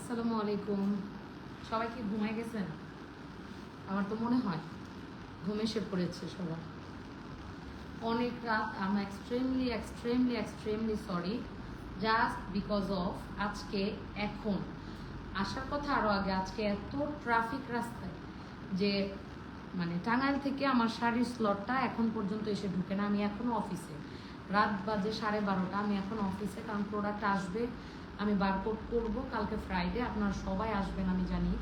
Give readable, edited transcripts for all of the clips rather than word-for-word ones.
আসসালামু আলাইকুম। সবাই কি ঘুমায় গেছেন? আমার তো মনে হয় ঘুমে এসে পড়েছে সবাই। অনেক রাত। আমি extremely extremely extremely sorry, just because of আজকে এখন আসার কথা আরও আগে আজকে এত ট্রাফিক রাস্তায় যে মানে টাঙ্গাইল থেকে আমার শাড়ির স্লটটা এখন পর্যন্ত এসে ঢুকে না। আমি এখনও অফিসে, রাত বাজে 12:30, আমি এখন অফিসে, কারণ প্রোডাক্ট আসবে, আমি বারকোড করব। কালকে ফ্রাইডে, আপনারা সবাই আসবেন আমি জানি।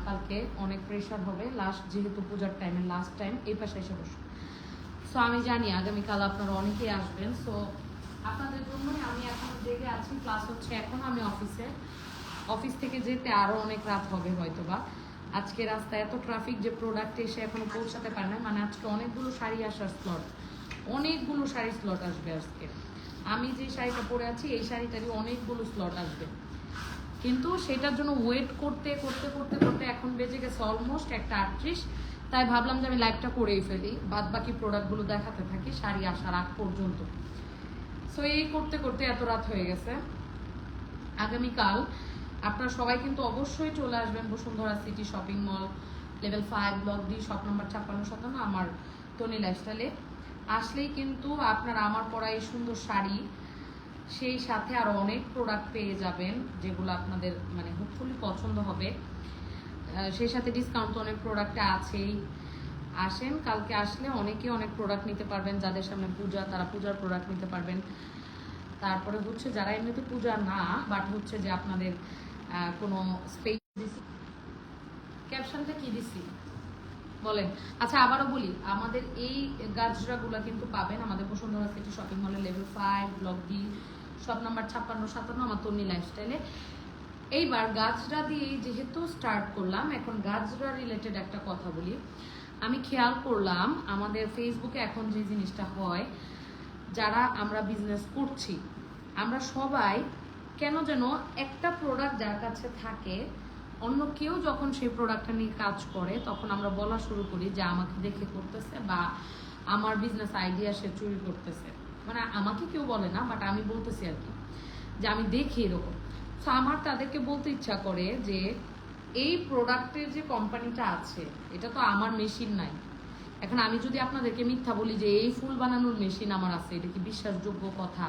কালকে অনেক প্রেশার হবে, লাস্ট যেহেতু পূজার টাইমে লাস্ট টাইম এই পাশে এসে বসে। সো আমি জানি আগামীকাল আপনারা অনেকেই আসবেন। সো আপনাদের জন্যই আমি এখন জেগে আছি। প্লাস হচ্ছে এখন আমি অফিস থেকে যেতে আরও অনেক রাত হবে হয়তো বা। আজকে রাস্তায় এত ট্রাফিক যে প্রোডাক্ট এসে এখনো পৌঁছাতে পারে না। মানে আজকে অনেকগুলো শাড়ি আসার স্লট, অনেকগুলো শাড়ির স্লট আসবে আজকে। আমি যে শাড়িটা পরে আছি এই শাড়িটারই অনেকগুলো স্লট আসবে, কিন্তু সেটার জন্য ওয়েট করতে করতে করতে করতে এখন বেজে গেছে অলমোস্ট 1:38। তাই ভাবলাম যে আমি লাইভটা করেই ফেলি, বাদ বাকি প্রোডাক্টগুলো দেখাতে থাকি শাড়ি আসার আগ পর্যন্ত। সো এই করতে করতে এত রাত হয়ে গেছে। আগামীকাল আপনারা সবাই কিন্তু অবশ্যই চলে আসবেন Bashundhara city shopping mall, level 5 block D, shop number 5657, আমার টনি লাইফস্টাইলে। আসলেই কিন্তু আপনারা আমার পরা এই সুন্দর শাড়ি, সেই সাথে আরও অনেক প্রোডাক্ট পেয়ে যাবেন যেগুলো আপনাদের মানে হোপফুলি পছন্দ হবে। সেই সাথে ডিসকাউন্ট তো অনেক প্রোডাক্টে আছেই। আসেন, কালকে আসলে অনেকে অনেক প্রোডাক্ট নিতে পারবেন। যাদের সামনে পূজা তারা পূজার প্রোডাক্ট নিতে পারবেন। তারপরে হচ্ছে যারা এমনিতে পূজা না, বাট হচ্ছে যে আপনাদের কোনো স্পেস দিছি, ক্যাপশনটা কি দিছি বলেন। আচ্ছা আবারও বলি, আমাদের এই গাজরাগুলো কিন্তু পাবেন আমাদের বসুন্ধরা সিটি শপিং মলের level 5 block D, shop number 5657, আমার তন্নি লাইফস্টাইলে। এইবার গাজরা দিয়ে যেহেতু স্টার্ট করলাম, এখন গাজরা রিলেটেড একটা কথা বলি। আমি খেয়াল করলাম আমাদের ফেসবুকে এখন যে জিনিসটা হয়, যারা আমরা বিজনেস করছি আমরা সবাই কেন যেন একটা প্রোডাক্ট যার কাছে থাকে, অন্য কেউ যখন সেই প্রোডাক্টটা নিয়ে কাজ করে তখন আমরা বলা শুরু করি যে আমাকে দেখে করতেছে বা আমার বিজনেস আইডিয়া সে চুরি করতেছে। মানে আমাকে কেউ বলে না, বাট আমি বলতেছি আর কি, যে আমি দেখি এরকম। সো আমার তাদেরকে বলতে ইচ্ছা করে যে এই প্রোডাক্টের যে কোম্পানিটা আছে এটা তো আমার মেশিন নাই। এখন আমি যদি আপনাদেরকে মিথ্যা বলি যে এই ফুল বানানোর মেশিন আমার আছে, এটা কি বিশ্বাসযোগ্য কথা?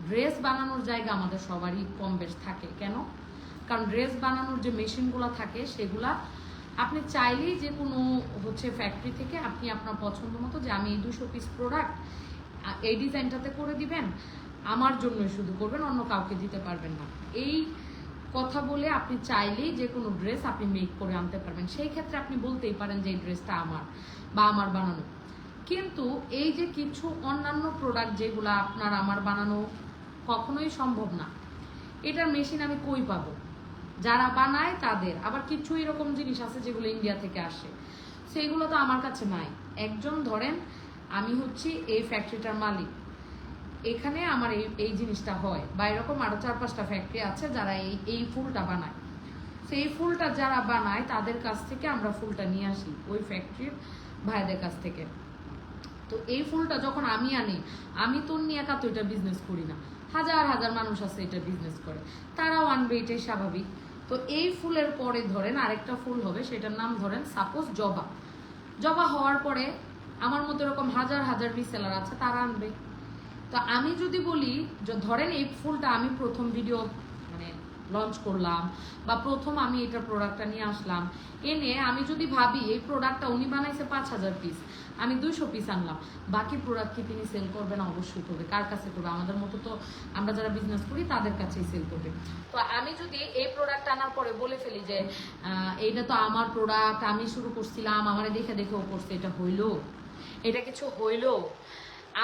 ড্রেস বানানোর জায়গা আমাদের সবারই কম বেশ থাকে। কেন? কারণ ড্রেস বানানোর যে মেশিনগুলো থাকে সেগুলা আপনি চাইলেই যে কোনো হচ্ছে ফ্যাক্টরি থেকে আপনি আপনার পছন্দ মতো যে আমি এই 200 পিস প্রোডাক্ট এই ডিজাইনটাতে করে দিবেন, আমার জন্যই শুধু করবেন, অন্য কাউকে দিতে পারবেন না। এই কথা বলে আপনি চাইলেই যে কোনো ড্রেস আপনি মেক করে আনতে পারবেন। সেই ক্ষেত্রে আপনি বলতেই পারেন যে এই ড্রেসটা আমার বা আমার বানানো। কিন্তু এই যে কিছু অন্যান্য প্রোডাক্ট যেগুলো আপনার আমার বানানো কখনোই সম্ভব না, এটার মেশিন আমি কই পাবো? যারা বানায় তাদের। আবার কিছু এরকম জিনিস আছে যেগুলো ইন্ডিয়া থেকে আসে, সেগুলো তো আমার কাছে নাই। একজন ধরেন আমি হচ্ছি এই ফ্যাক্টরিটার মালিক, এখানে আমার এই জিনিসটা হয়, বা এরকম আরো 4-5টা ফ্যাক্টরি আছে যারা এই ফুলটা বানায়। সেই ফুলটা যারা বানায় তাদের কাছ থেকে আমরা ফুলটা নিয়ে আসি, ওই ফ্যাক্টরির ভাইদের কাছ থেকে। তো এই ফুলটা যখন আমি আনি, আমি তো নিয়ে একা তো এটা বিজনেস করি না, হাজার হাজার মানুষ আছে এটা বিজনেস করে, তারাও আনবে, এটাই স্বাভাবিক। তো এই ফুলের পরে ধরেন আরেকটা ফুল হবে, সেটার নাম ধরেন সাপোজ জবা। জবা হওয়ার পরে আমার মতো এরকম হাজার হাজার রিসেলার আছে, তারা আনবে। তো আমি যদি বলি যে ধরেন এই ফুলটা আমি প্রথম ভিডিও মানে লঞ্চ করলাম, বা প্রথম আমি এটা প্রোডাক্টটা নিয়ে আসলাম, এনে আমি যদি ভাবি এই প্রোডাক্টটা উনি বানাইছে 5000 পিস, আমি 200 পিস আনলাম, বাকি প্রোডাক্ট কি তিনি সেল করবে না? অবশ্যই করবে। কার কাছে করবে? আমাদের মতো তো আমরা যারা বিজনেস করি তাদের কাছেই সেল করবে। তো আমি যদি এই প্রোডাক্ট আনার পরে বলে ফেলি যে এইটা তো আমার প্রোডাক্ট, আমি শুরু করছিলাম, আমার দেখে দেখে ও করছে, এটা হইলো? এটা কিছু হইলো?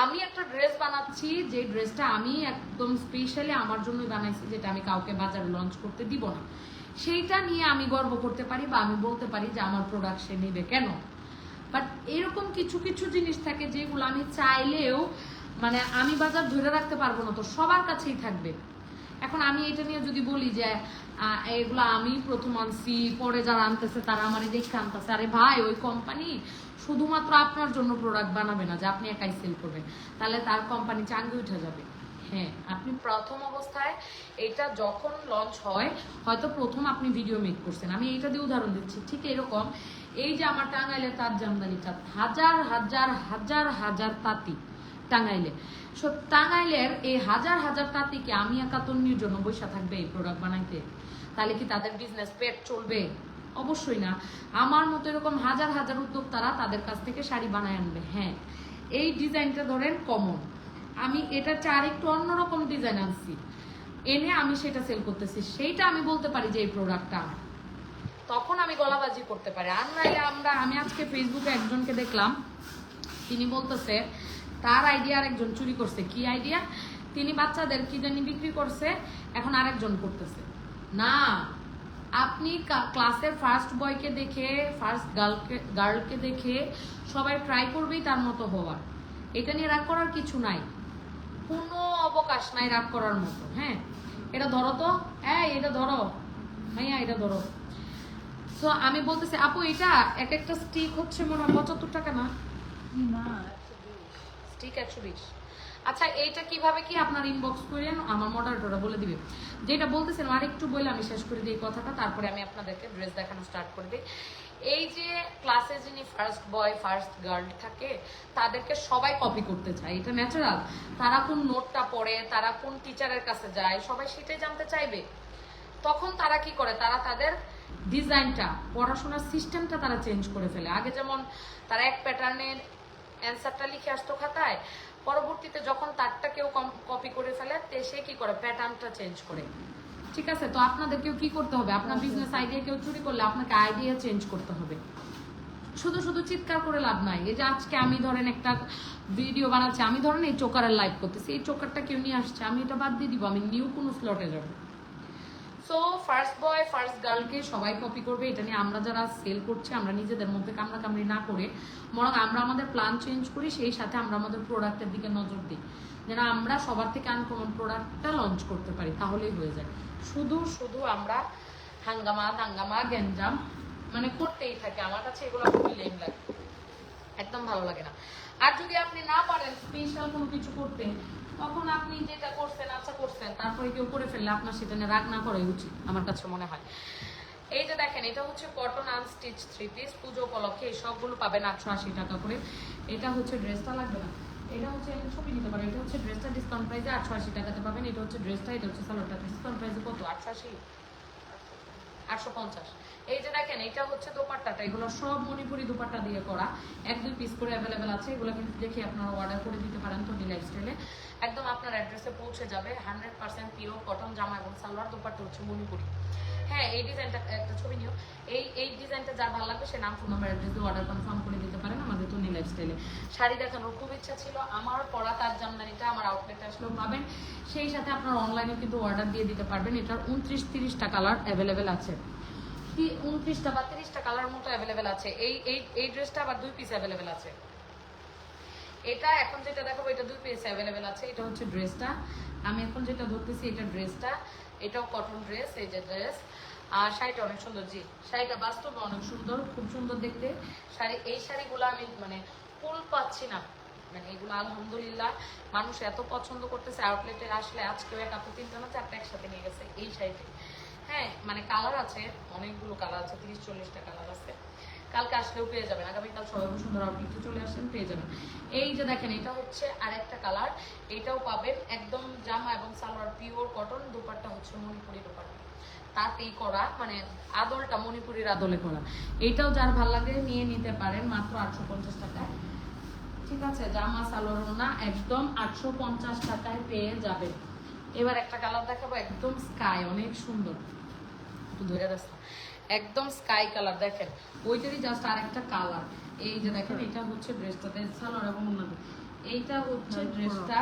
আমি একটা ড্রেস বানাচ্ছি, যে ড্রেসটা আমি একদম স্পেশালি আমার জন্যই বানাইছি, যেটা আমি কাউকে বাজারে লঞ্চ করতে দিব না, সেইটা নিয়ে আমি গর্ব করতে পারি বা আমি বলতে পারি যে আমার প্রোডাক্ট সে নেবে। কেন? বাট এরকম কিছু কিছু জিনিস থাকে যেগুলো আমি চাইলেও মানে আমি বাজার ধরে রাখতে পারবো না, তো সবার কাছেই থাকবে। এখন আমি এটা নিয়ে যদি বলি যে এগুলো আমি প্রথম আনছি, পরে যারা আনতেছে তারা আমারই দেখে আনতেছে, আরে ভাই ওই কোম্পানি শুধুমাত্র আপনার জন্য প্রোডাক্ট বানাবে না যে আপনি একাই সেল করবেন, তাহলে তার কোম্পানি চাঙ্গে উঠে যাবে। হ্যাঁ, আপনি প্রথম অবস্থায় এটা যখন লঞ্চ হয়, হয়তো প্রথম আপনি ভিডিও মেক করছেন, আমি এইটা দিয়ে উদাহরণ দিচ্ছি। ঠিক এরকম এই যে আমার টাঙ্গাইলে তাঁত জামদানিটা হাজার হাজার হাজার হাজার তাঁতি টাঙ্গাইলে, সো টাঙ্গাইলের এই হাজার হাজার তাঁতিকে আমি একা তন্নির জন্য বসে থাকবে এই প্রোডাক্ট বানাইতে? তাহলে কি তাদের বিজনেস পেট চলবে? অবশ্যই না। আমার মতো এরকম হাজার হাজার উদ্যোক্তারা তাদের কাছ থেকে শাড়ি বানায় আনবে। হ্যাঁ, এই ডিজাইনটা ধরেন কমন, আমি এটা চার একটু অন্যরকম ডিজাইন আনছি, এনে আমি সেটা সেল করতেছি, সেইটা আমি বলতে পারি যে এই প্রোডাক্টটা আমার, তখন আমি গলাবাজি করতে পারি। আর নাইলে আমি আজকে ফেসবুকে একজনকে দেখলাম, তিনি বলতেছে তার আইডিয়া আরেকজন চুরি করছে। কি আইডিয়া? তিনি বাচ্চাদের কি জানি বিক্রি করছে, এখন আরেকজন করতেছে। না, আপনি ক্লাসের ফার্স্ট বয়কে দেখে, ফার্স্ট গার্লকে দেখে সবাই ট্রাই করবেই তার মতো হওয়ার। এটা নিয়ে রাগ করার কিছু নাই, কোনো অবকাশ নাই রাগ করার মতো। হ্যাঁ, এটা ধরো তো, এটা ধরো ভাইয়া, এটা ধরো। তো আমি বলতেছি আপু এটা এক একটা স্টিক হচ্ছে মনে হয় 75 টাকা না? স্টিক 120। আচ্ছা, এইটা কিভাবে কি আপনার ইনবক্স করেন, আমার মডারেটররা বলে দিবে। যেটা বলতেছেন আর একটু বলে আমি শেষ করে দিই কথাটা, তারপরে আমি আপনাদেরকে ড্রেস দেখানো স্টার্ট করে দিই। এই যে ক্লাসে যিনি ফার্স্ট বয় ফার্স্ট গার্ল থাকে, তাদেরকে সবাই কপি করতে চায়, এটা ন্যাচারাল। তারা কোন নোটটা পড়ে, তারা কোন টিচারের কাছে যায়, সবাই সেটাই জানতে চাইবে। তখন তারা কি করে, তারা তাদের ডিজাইনটা, পড়াশোনার সিস্টেমটা তারা চেঞ্জ করে ফেলে। আগে যেমন তারা এক প্যাটার্নের অ্যান্সারটা লিখে আসতো খাতায়, পরবর্তীতে যখন তারটা কেউ কপি করে ফেলে, সে কি করে, প্যাটার্নটা চেঞ্জ করে। ঠিক আছে, তো আপনাদেরকেও কি করতে হবে, আপনার বিজনেস আইডিয়া কেউ চুরি করলে আপনাকে আইডিয়া চেঞ্জ করতে হবে। শুধু শুধু চিৎকার করে লাভ নাই। এই যে আজকে আমি ধরেন একটা ভিডিও বানাচ্ছি, আমি ধরেন এই চোকারের লাইভ করতেছি, এই চোকারটা কেউ নিয়ে আসছে, আমি এটা বাদ দিয়ে দিব, আমি নিউ কোনো স্লটে যাব। সো ফার্স্ট বয় ফার্স্ট গার্লকে সবাই কপি করবে, এটা নিয়ে আমরা যারা সেল করছি, আমরা নিজেদের মধ্যে কামড়াকামড়ি না করে বরং আমরা আমাদের প্ল্যান চেঞ্জ করি, সেই সাথে আমরা আমাদের প্রোডাক্টের দিকে নজর দিই, যেন আমরা সবার থেকে আনকমন প্রোডাক্টটা লঞ্চ করতে পারি, তাহলেই হয়ে যায়। শুধু শুধু আমরা হাঙ্গামা গ্যাঞ্জাম মানে করতেই থাকি, আমার কাছে এগুলো খুবই লেম লাগে, একদম ভালো লাগে না। আর যদি আপনি না পারেন স্পেশাল কোনো কিছু করতে, তখন আপনি যেটা করছেন, আচ্ছা করছেন, তারপরে কেউ করে ফেললে আপনার সেটা নিয়ে রাগ না করাই উচিত, আমার কাছে মনে হয়। এই যে দেখেন, এটা হচ্ছে কটন আনস্টিচ 3 পিস, পুজো উপলক্ষে এই সবগুলো পাবেন 880 টাকা করে। এটা হচ্ছে ড্রেসটা, লাগবে না, এটা হচ্ছে ছবি নিতে পারেন। এটা হচ্ছে ড্রেসটা ডিসকাউন্ট প্রাইসে 880 টাকাতে পাবেন। এটা হচ্ছে ড্রেসটা, এটা হচ্ছে সালোয়ারটা। ডিসকাউন্ট প্রাইসে কত? 880, 850। এই যে দেখেন, এটা হচ্ছে দোপাট্টাটা, এগুলো সব মণিপুরি দোপাট্টা দিয়ে করা, 1-2 পিস করে অ্যাভেলেবেল আছে। এগুলো কিন্তু দেখে আপনারা অর্ডার করে দিতে পারেন তন্নি লাইফস্টাইলে, একদম আপনার অ্যাড্রেসে পৌঁছে যাবে। 100% পিওর কটন জামা এবং সালোয়ার, দোপাট্টা হচ্ছে মণিপুরি। হ্যাঁ, এই ডিজাইনটা একটা ছবি নিও। এই ডিজাইনটা যার ভালো লাগবে সে নাম, ফোন নাম্বার, অ্যাড্রেস দিয়ে অর্ডার কনফার্ম করে দিতে পারেন আমাদের তন্নি লাইফস্টাইলে। শাড়ি দেখানোর খুব ইচ্ছা ছিল আমার, পরা তার জামদানিটা আমার আউটলেটে আসলেও পাবেন, সেই সাথে আপনার অনলাইনে কিন্তু অর্ডার দিয়ে দিতে পারবেন। এটার 29-30টা কালার অ্যাভেলেবেল আছে, 29টা বা 30টা কালার মতো অ্যাভেলেবেল আছে। এই ড্রেসটা আবার 2 পিস অ্যাভেলেবেল আছে। এটা এখন যেটা দেখাবো, এটা 2 পিস অ্যাভেলেবেল আছে। এটা হচ্ছে ড্রেসটা, আমি এখন যেটা ধরতেছি এটা ড্রেসটা, এটাও কটন ড্রেস। এই যে ড্রেস, আর শাড়িটা অনেক সুন্দর। জি, শাড়িটা বাস্তবে অনেক সুন্দর, খুব সুন্দর দেখতে শাড়ি। এই শাড়িগুলো আমি মানে ফুল পাচ্ছি না, মানে এগুলো আলহামদুলিল্লাহ মানুষ এত পছন্দ করতেছে। আউটলেটে আসলে আজকেও এক আপু 3টা না 4টা একসাথে নিয়ে গেছে এই শাড়িটি। হ্যাঁ, মানে কালার আছে, অনেকগুলো কালার আছে, 30-40টা কালার আছে। কালকে আসলেও পেয়ে যাবেন, আগামীকাল সবাই সুন্দর আউটলেটে চলে আসেন, পেয়ে যাবেন। এই যে দেখেন, এটা হচ্ছে আরেকটা কালার, এটাও পাবেন একদম জামা এবং সালোয়ার পিওর কটন, দোপাট্টা হচ্ছে মণিপুরি দোপাট্টা, তাতেই করা, মানে আদলটা মণিপুরির আদলে করা। এইটাও যার ভালো লাগে নিয়ে নিতে পারেন মাত্র 850 টাকায়। ঠিক আছে, জামা সালোয়ার না একদম 850 টাকায় পেয়ে যাবে। এবার একটা কালার দেখাবো, একদম স্কাই, অনেক সুন্দর, একটু ধরে রাস্তা, একদম স্কাই কালার। দেখেন ওইটারই জাস্ট আরেকটা কালার। এই যে দেখেন, এটা হচ্ছে ড্রেসটাতে সালোয়ার এবং ওড়না, এইটা হচ্ছে ড্রেসটা,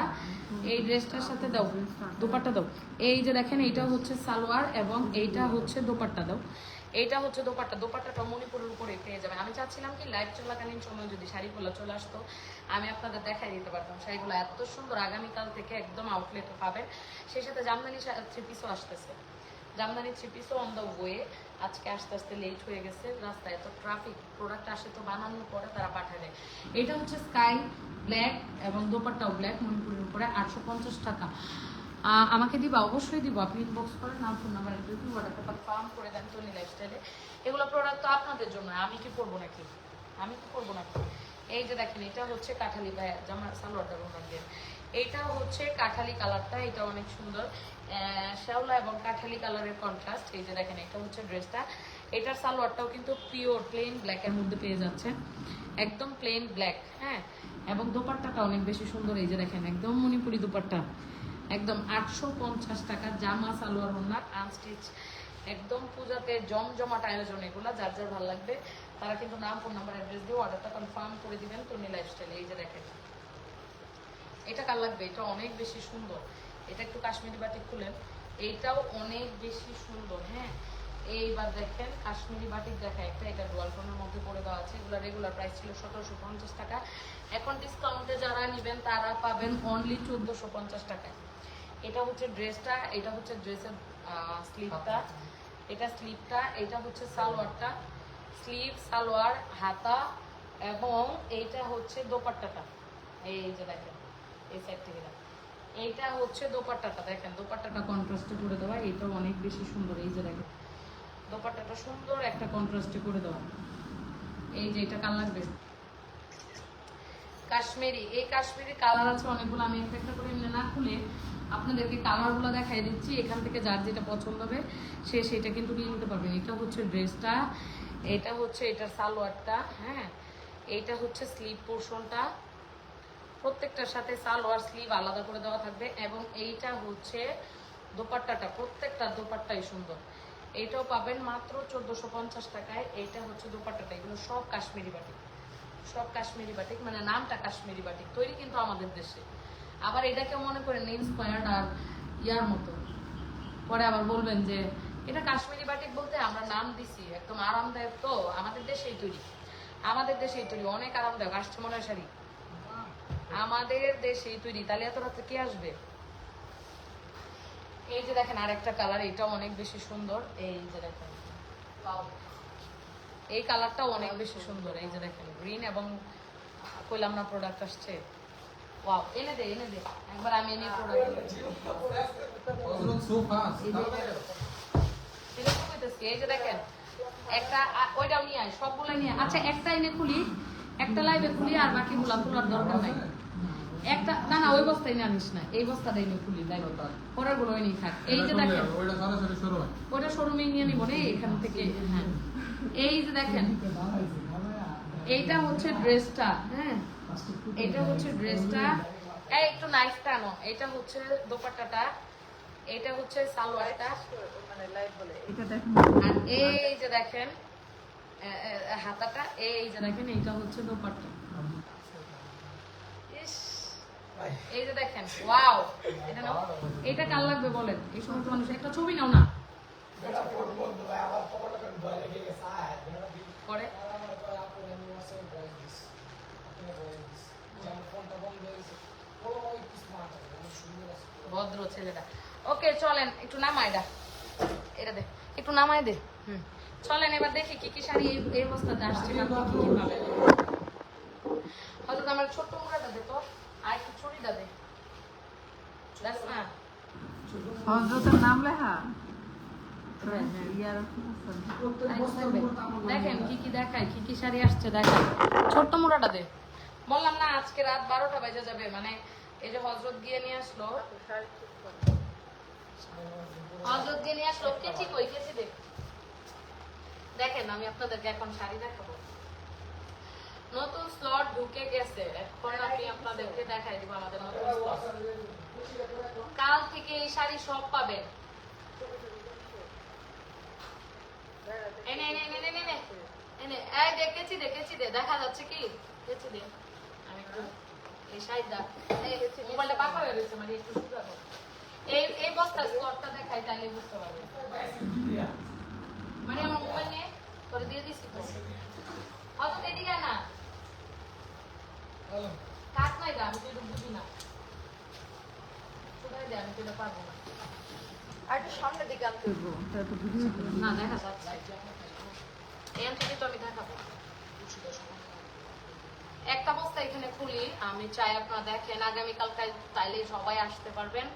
এই ড্রেসটার সাথে দাও দোপাট্টা দাও। এই যে দেখেন, এইটা হচ্ছে সালোয়ার এবং এইটা হচ্ছে দোপাট্টা দাও। এইটা হচ্ছে দোপাট্টা, দোপাট্টাটা মণিপুরের উপরে পেয়ে যাবেন। আমি চাচ্ছিলাম কি লাইভ চলাকালীন সময় যদি শাড়িগুলো চলে আসতো, আমি আপনাদের দেখাই দিতে পারতাম শাড়িগুলো এত সুন্দর। আগামীকাল থেকে একদম আউটলেটে পাবেন, সেই সাথে জামদানি 3 পিসও আসতেছে। জামদানি থ্রি পিসও অন দ্য ওয়ে। আজকে আস্তে আস্তে লেট হয়ে গেছে, রাস্তায় এত ট্রাফিক, প্রোডাক্ট আসে তো বানানোর পরে তারা পাঠায় দেয়। এটা হচ্ছে স্কাই ব্ল্যাক এবং দোপাট্টাও ব্ল্যাক, মণিপুরের উপরে 850 টাকা। আমাকে দিবা? অবশ্যই দিব। আপনি ইনবক্স করেন, নাম ফোন নাম্বার যদি অর্ডারটা কনফার্ম করে দেন তনি লাইফস্টাইলে। এগুলো প্রোডাক্ট তো আপনাদের জন্য, আমি কি করবো নাকি? আমি কি করবো নাকি? এই যে দেখেন, এটা হচ্ছে কাঠালি ভাইয়া জামা সালোয়ারটা রোনার দিয়ে, এইটা হচ্ছে কাঠালি কালারটা, এটা অনেক সুন্দর শ্যাওলা এবং কাঠালি কালারের কন্ট্রাস্ট। এই যে দেখেন, এটা হচ্ছে ড্রেসটা। এটার সালোয়ারটাও কিন্তু পিওর প্লেন ব্ল্যাকের মধ্যে পেয়ে যাচ্ছে, একদম প্লেন ব্ল্যাক। হ্যাঁ, এবং দোপাট্টাটা অনেক বেশি সুন্দর। এই যে দেখেন, একদম মণিপুরি দোপাট্টা, একদম 850 টাকা। জামা সালোয়ার ওড়না আনস্টিচ, একদম পূজাতে জমজমাট আয়োজন। এগুলা যার যার ভালো লাগবে তারা কিন্তু নাম ফোন নাম্বার অ্যাড্রেস দিয়ে অর্ডারটা কনফার্ম করে দিবেন তনি লাইফস্টাইলে। এই যে দেখেন, এটা কার লাগবে? এটা অনেক বেশি সুন্দর। এটা একটু কাশ্মীরি বাটিক খুলেন, এইটাও অনেক বেশি সুন্দর। হ্যাঁ, এইবার দেখেন কাশ্মীরি বাটিক দেখা একটা, এটা ডুয়াল টোনের মধ্যে করে দেওয়া আছে। এগুলো রেগুলার প্রাইস ছিল 1750 টাকা, এখন ডিসকাউন্টে যারা নেবেন তারা পাবেন অনলি 1450 টাকায়। এটা হচ্ছে ড্রেসটা, এটা হচ্ছে ড্রেসের স্লিভটা, এটা স্লিভটা, এটা হচ্ছে সালোয়ারটা, স্লিভ সালোয়ার হাতা, এবং এইটা হচ্ছে দোপাট্টাটা। এই যে দেখেন, এই সাইড থেকে দেখেন, এইটা হচ্ছে দোপাট্টাটা। দেখেন দোপাট্টাটা কন্ট্রাস্টে করে দেওয়া, এইটাও অনেক বেশি সুন্দর। এই যে দেখেন, দোপাট্টাটা সুন্দর একটা কন্ট্রাস্টে করে দেওয়া। এই যে এটা কালার লাগবে কাশ্মীরি, এই কাশ্মীরি কালার আছে অনেকগুলো। আমি একটা একটা করে এমনি না খুলে আপনাদেরকে কালারগুলো দেখাই দিচ্ছি, এখান থেকে যার যেটা পছন্দ হবে সে সেটা কিন্তু নিয়ে নিতে পারবেন। এটা হচ্ছে ড্রেসটা, এটা হচ্ছে এটার সালোয়ারটা। হ্যাঁ, এইটা হচ্ছে স্লিভ পোর্শনটা, প্রত্যেকটার সাথে সালোয়ার স্লিভ আলাদা করে দেওয়া থাকবে। এবং এইটা হচ্ছে দোপাট্টাটা, প্রত্যেকটা দোপাট্টাই সুন্দর। এইটাও পাবেন মাত্র 1450 টাকায়। এইটা হচ্ছে দোপাট্টাটা। এগুলো সব কাশ্মীরি বাটিক, সব কাশ্মীরি বাটিক, মানে নামটা কাশ্মীরি বাটিক, তৈরি কিন্তু আমাদের দেশে। আবার এটাকে মনে করেন ইন্সপায়ার্ড আর ইয়ার মতো, পরে আবার বলবেন যে এটা কাশ্মীরি বাটিক বলতে আমরা নাম দিছি, একদম আরামদায়ক। তো আমাদের দেশেই তৈরি, আমাদের দেশেই তৈরি, অনেক আরামদায়ক। আসছে মনে হয় শাড়ি আমাদের দেশেই তৈরি, তাহলে এত রাতে কে আসবে? এই যে দেখেন আরেকটা কালার, এটাও অনেক বেশি সুন্দর। এই যে দেখেন, এই কালারটাও অনেক বেশি সুন্দর। এই যে দেখেন গ্রিন, এবং কইলাম না প্রোডাক্ট আসছে। ওয়াও, এনে দে এনে দে একবার, আমি এনে প্রোডাক্ট এই যে দেখেন একটা, ওইটাও নিয়ে আয়, সবগুলো নিয়ে। আচ্ছা, একটা এনে খুলি, একটা লাইভে খুলি, আর বাকিগুলো খোলার দরকার নাই। একটা না না, ওই বস্তায় নিয়ে আনিস না, এই বস্তাটাই নিয়ে খুলি, লাইভ পরের গুলো ওই নিয়ে থাক। এই যে দেখেন, ওইটা শোরুমে নিয়ে নিব না, এখান থেকে। হ্যাঁ, এই যে দেখেন, এইটা হচ্ছে ড্রেসটা। হ্যাঁ, এটা হচ্ছে ড্রেসটা। এই একটু নাইফটা আনো। এটা হচ্ছে দোপাট্টাটা, এটা হচ্ছে সালোয়ারটা, আর এই যে দেখেন হাতাটা, এই যে দেখেন এইটা হচ্ছে দোপাট্টা। এই যে দেখেন, ওয়াও, এটা নাও। এটা কাল লাগবে বলেন? এই সমস্ত মানুষ একটা ছবি নাও না করে ভদ্র ছেলেটা। ওকে চলেন একটু নামাই দা, এটা দে একটু নামাই দে। চলেন এবার দেখি কি কি শাড়ি এই অবস্থাতে আসছে, কি কি ভাবে। হয়তো আমার ছোট্ট মুড়াটা দে তো, আর একটু ছড়িটা দে। হযরতের নাম লেখা। দেখেন কি কি দেখায়, কি কি শাড়ি আসছে দেখেন। ছোট্ট মুড়াটা দে, বললাম না আজকে রাত 12টা বেজে যাবে। মানে এই যে হযরত গিয়ে নিয়ে আসলো, হযরত গিয়ে নিয়ে আসলো, কে ঠিক হইছে দেখ। দেখেন আমি আপনাদেরকে এখন শাড়ি দেখাবো, নতুন স্লট ঢুকে গেছে। এখন আমি আপনাদেরকে দেখাই দিব আমাদের নতুন স্লট। কাল থেকে এই শাড়ি সব পাবেন। এনে এনে এনে এনে এনে এনে, এই দেখেছি দেখেছি দে, দেখা যাচ্ছে কি দেখেছি দে। আমি একটু এই শাড়িটা, এই মোবাইলটা পাকা হয়ে গেছে, মানে একটু সুন্দর। এই এই বস্তার স্লটটা দেখাই, তাহলে বুঝতে পারবেন। মানে আমার মোবাইল নিয়ে করে দিয়ে দিছি তো। অত এদিকে না কাট নাই দা, আমি তো এটা বুঝি না। কোথায় দে, আমি তো এটা পারবো না। আর একটু সামনের দিকে আনতে হইব তারপর ভিডিও না দেখা যাচ্ছে এই আংটিটি তো আমি দেখাবো একটা বস্তা এখানে খুলি আমি চাই আপনারা দেখেন আগামীকালকে তাইলে সবাই আসতে পারবেন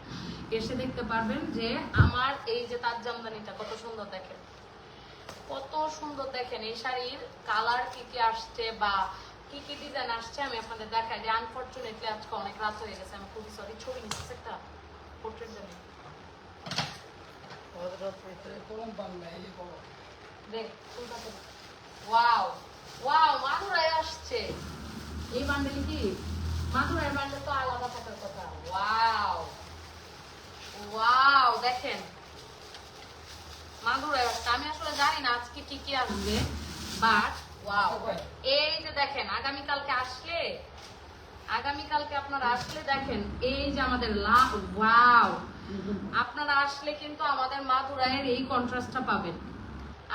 এসে দেখতে পারবেন যে আমার এই যে তাজ জামদানিটা কত সুন্দর দেখেন কত সুন্দর দেখেন এই শাড়ির কালার কি কি আসছে বা কি কি ডিজাইন আসছে আমি আপনাদের দেখাই যে আনফরচুনেটলি আজকে অনেক রাত হয়ে গেছে আমি খুবই সরি ছবি নিচ্ছি একটা পোর্ট্রেট জন্য দেখ ওয়াও ওয়াও মাদুরাই আসছে এই বান্ডেল কি মাদুরাই বান্ডেল তো আলাদা থাকার কথা ওয়াও ওয়াও দেখেন মাদুরাই আসছে আমি আসলে জানি না আজকে কি কি আসবে বাট ওয়াও এই যে দেখেন আগামীকালকে আপনারা আসলে দেখেন এই যে আমাদের ওয়াও আপনারা আসলে কিন্তু আমাদের মাদুরাইয়ের এই কন্ট্রাস্টটা পাবেন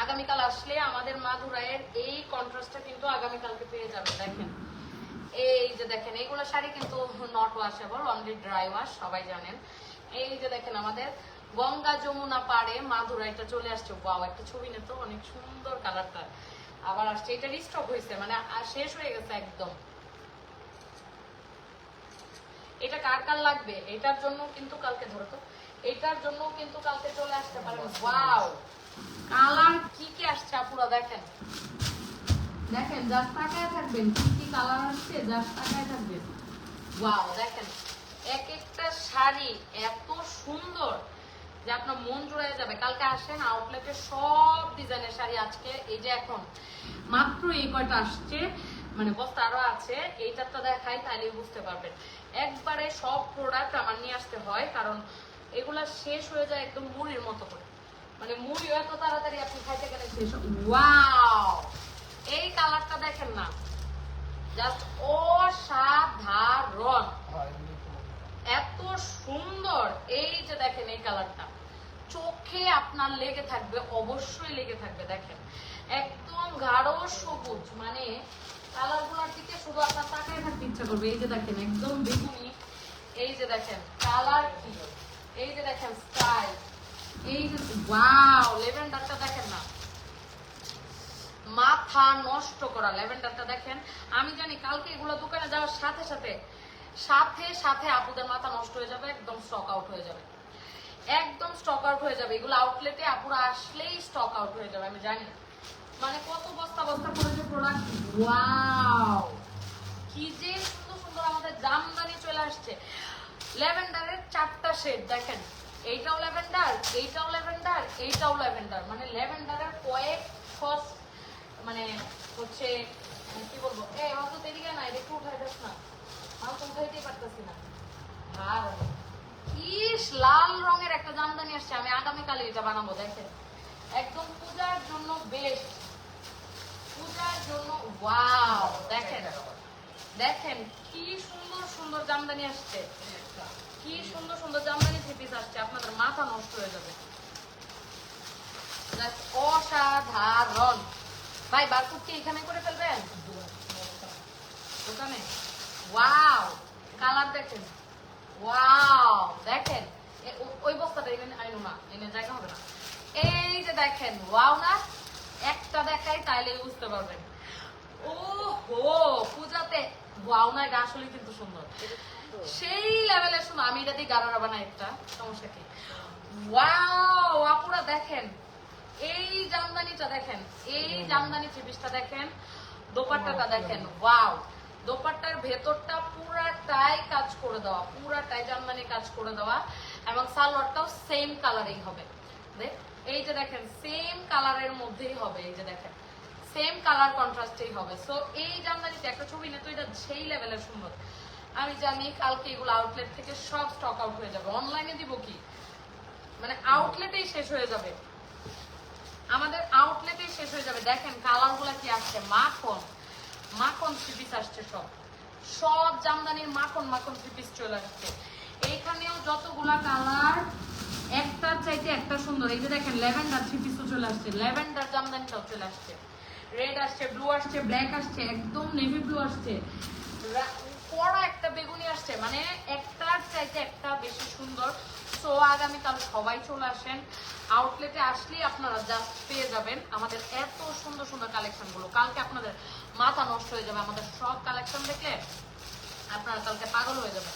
আগামীকাল আসলে আমাদের মাদুরাইয়ের এই কন্ট্রাস্টটা কিন্তু আগামীকালকে পেয়ে যাবেন দেখেন এই যে দেখেন এইগুলো শাড়ি কিন্তু not washable only dry wash সবাই জানেন এই যে দেখেন আমাদের গঙ্গা যমুনা পাড়ে মাদুরাইটা চলে আসছে ওয়াও একটা ছবি নিয়ে তো অনেক সুন্দর কালারটা আবার আসছে এটা রিস্টক হয়েছে মানে শেষ হয়ে গেছে একদম এটা কার কার লাগবে এটার জন্য কিন্তু কালকে ধরো তো এটার জন্য কিন্তু কালকে চলে আসতে পারেন ওয়াও কালার কি কি আসছে আপুরা দেখেন দেখেন জাস্ট তাকায় থাকবেন কি কি কালার আসছে জাস্ট তাকায় থাকবেন ওয়াও দেখেন এক একটা শাড়ি এত সুন্দর যে আপনার মন জুড়ে যাবে কালকে আসেন আউটলেটে সব ডিজাইনের শাড়ি আজকে এই যে এখন মাত্র এই কয়টা আসছে মানে বস্তা আরো আছে এইটারটা দেখাই তাহলে বুঝতে পারবেন একবারে সব প্রোডাক্ট আমার নিয়ে আসতে হয় কারণ এগুলা শেষ হয়ে যায় একদম মুড়ির মতো করে মানে মুড়ি এত তাড়াতাড়ি আপনি খাইতে গেলে শেষ ওয়াও এই কালারটা দেখেন না জাস্ট অসাধারণ এত সুন্দর এই যে দেখেন এই কালারটা চোখে আপনার লেগে থাকবে অবশ্যই লেগে থাকবে দেখেন একদম গাঢ় সবুজ মানে কালার গুলার দিকে শুধু আপনার তাকায় থাকতে ইচ্ছা করবে এই যে দেখেন একদম বেগুনি এই যে দেখেন কালার কি এই যে দেখেন স্টাইল এই যে ওয়াও লেভেন্ডারটা দেখেন না মাথা নষ্ট করা ল্যাভেন্ডারটা দেখেন আমি জানি কালকে এগুলো দোকানে যাওয়ার সাথে সাথে সাথে সাথে আপুদের মাথা নষ্ট হয়ে যাবে একদম স্টক আউট হয়ে যাবে একদম স্টক আউট হয়ে যাবে এগুলো আউটলেটে আপুরা আসলেই স্টক আউট হয়ে যাবে আমি জানি মানে কত বস্তা বস্তা করে যে প্রোডাক্ট ওয়াও কি যে সুন্দর সুন্দর আমাদের জামদানি চলে আসছে ল্যাভেন্ডারের 4টা শেড দেখেন এইটাও ল্যাভেন্ডার এইটাও ল্যাভেন্ডার এইটাও ল্যাভেন্ডার মানে ল্যাভেন্ডারের কয়েক ফার্স্ট মানে হচ্ছে কি বলবো এই অত এদিকে না একটু উঠাই দেখ না আমি তো উঠাইতেই পারতেছি না আর ইস লাল রঙের একটা জামদানি আসছে আমি আগামীকালে এটা বানাবো দেখেন একদম পূজার জন্য বেস্ট পূজার জন্য ওয়াও দেখেন দেখেন কি সুন্দর সুন্দর জামদানি আসছে কি সুন্দর সুন্দর জামদানি থ্রি পিস আসছে আপনাদের মাথা নষ্ট হয়ে যাবে অসাধারণ ভাই বারকুট কি এখানে করে ফেলবেন দোকানে ওয়াও কালার দেখেন ওয়াও দেখেন ওই বস্তাটা এনে আইনো না এনে জায়গা হবে না এই যে দেখেন ওয়াও না একটা দেখাই তাইলে বুঝতে পারবেন ও হো পূজাতে ওয়াও না এটা আসলে কিন্তু সুন্দর সেই লেভেলের সুন্দর আমি এটা দিয়ে গারারা বানাই একটা সমস্যা কি ওয়াও আপুরা দেখেন এই জামদানিটা দেখেন এই জামদানি চিপিসটা দেখেন দোপাট্টাটা দেখেন ওয়াও দোপাট্টার ভেতরটা পুরাটাই কাজ করে দেওয়া পুরাটাই জামদানি কাজ করে দেওয়া এবং সালোয়ারটাও সেম কালারেই হবে দেখ এই যে দেখেন সেম কালারের মধ্যেই হবে এই যে দেখেন সেম কালার কন্ট্রাস্টেই হবে সো এই জামদানিতে একটা ছবি না তো এটা সেই লেভেলের সুন্দর আমি জানি কালকে এগুলো আউটলেট থেকে সব স্টক আউট হয়ে যাবে অনলাইনে দিব কি মানে আউটলেটেই শেষ হয়ে যাবে আমাদের আউটলেটেই শেষ হয়ে যাবে দেখেন কালার গুলা কি আসছে মাখন মাখন থ্রি পিস আসছে সব সব জামদানির মাখন মাখন থ্রি পিস চলে আসছে এইখানেও যতগুলা কালার একটার চাইতে একটা সুন্দর এই যে দেখেন ল্যাভেন্ডার থ্রি পিসও চলে আসছে ল্যাভেন্ডার জামদানিটাও চলে আসছে রেড আসছে ব্লু আসছে ব্ল্যাক আসছে একদম নেভি ব্লু আসছে কড়া একটা বেগুনি আসছে মানে একটার চাইতে একটা বেশি সুন্দর সো আগামীকাল সবাই চলে আসেন আউটলেটে। আসলেই আপনারা জাস্ট পেয়ে যাবেন আমাদের এত সুন্দর সুন্দর কালেকশনগুলো। কালকে আপনাদের মাথা নষ্ট হয়ে যাবে আমাদের সব কালেকশন দেখে, আপনারা কালকে পাগল হয়ে যাবেন।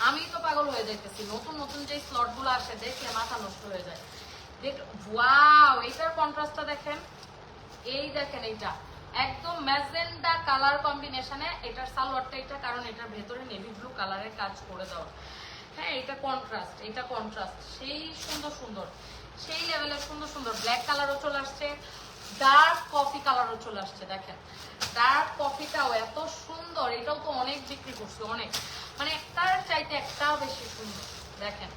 আমি তো পাগল হয়ে যাইতেছি, নতুন নতুন যে স্লটগুলো আসে দেখলে মাথা নষ্ট হয়ে যায়। দেখ ওয়াও, এইটার কন্ট্রাস্টটা দেখেন, এই দেখেন এইটা একদম ম্যাজেন্ডা কালার কম্বিনেশনে। এটার সালোয়ারটা এটা, কারণ এটার ভেতরে নেভি ব্লু কালারের কাজ করে দেওয়া। হ্যাঁ, এটা কন্ট্রাস্ট, এটা কন্ট্রাস্ট সেই সুন্দর সুন্দর, সেই লেভেলের সুন্দর সুন্দর। ব্ল্যাক কালারও চলে আসছে, ডার্ক কফি কালারও চলে আসছে। দেখেন ডার্ক কফিটাও এত সুন্দর, এটাও তো অনেক বিক্রি করছে, অনেক, মানে একটার চাইতে একটা বেশি সুন্দর। দেখেন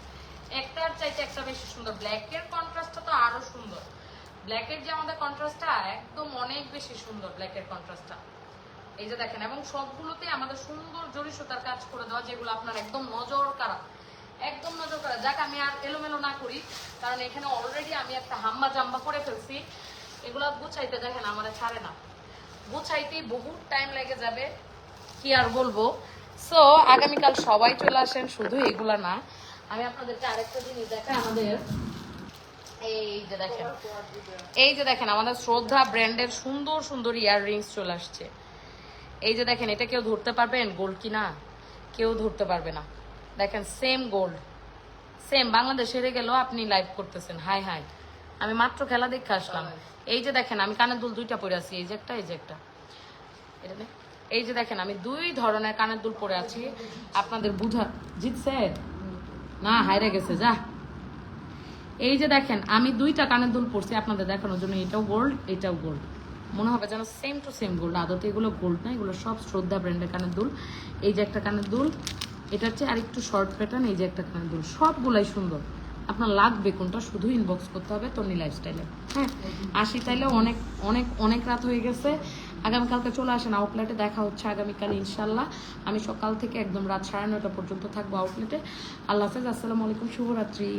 একটার চাইতে একটা বেশি সুন্দর। ব্ল্যাকের কন্ট্রাস্টটা তো আরো সুন্দর। ব্ল্যাকের যে আমাদের কন্ট্রাস্টটা একদম অনেক বেশি সুন্দর, ব্ল্যাকের কন্ট্রাস্টটা এই যে দেখেন। এবং সবগুলোতে আমাদের সুন্দর জরি সুতার কাজ করে দেওয়া, যেগুলো আপনার একদম নজর কাড়া, একদম নজর কাড়া। যাক আমি আর এলোমেলো না করি, কারণ এখানে অলরেডি আমি একটা হাম্বা জাম্বা করে ফেলছি। এগুলো গুছাইতে দেখেন আমাদের ছাড়ে না, গুছাইতেই বহুত টাইম লেগে যাবে, কি আর বলবো। সো আগামীকাল সবাই চলে আসেন, শুধু এগুলা না, আমি আপনাদেরকে আরেকটা জিনিস দেখাই। আমাদের এই যে দেখেন, এই যে দেখেন আমাদের শ্রদ্ধা ব্র্যান্ডের সুন্দর সুন্দর ইয়াররিংস চলে আসছে। এই যে দেখেন, এটা কেউ ধরতে পারবেন গোল্ড কিনা? কেউ ধরতে পারবে না। দেখেন সেম গোল্ড, সেম। বাংলাদেশ হেরে গেলেও আপনি লাইভ করতেছেন। হাই হাই, আমি মাত্র খেলা দেখে আসলাম। এই যে দেখেন আমি কানের দুল দুইটা পরে আছি, এই যে একটা, এই যে একটা, এটা দেখ। এই যে দেখেন আমি দুই ধরনের কানের দুল পরে আছি, আপনাদের বুঝা জিতছে না হাইরে গেছে যা। এই যে দেখেন আমি দুইটা কানের দুল পরছি আপনাদের দেখানোর জন্য, এটাও গোল্ড এটাও গোল্ড, মনে হবে যেন সেম টু সেম গোল্ড। আদতে এগুলো গোল্ড না, এগুলো সব শ্রদ্ধা ব্র্যান্ডের কানের দুল। এই যে একটা কানের দুল, এটা হচ্ছে আর একটু শর্ট প্যাটার্ন। এই যে একটা কানের দুল, সবগুলাই সুন্দর। আপনার লাগবে কোনটা শুধু ইনবক্স করতে হবে তন্নি লাইফস্টাইলে। হ্যাঁ, আসি তাইলে। অনেক অনেক অনেক রাত হয়ে গেছে। আগামীকালকে চলে আসেন আউটলেটে, দেখা হচ্ছে আগামীকাল ইনশাল্লাহ। আমি সকাল থেকে একদম রাত 9:30 পর্যন্ত থাকবো আউটলেটে। আল্লাহ হাফেজ, আসসালামু আলাইকুম, শুভরাত্রি।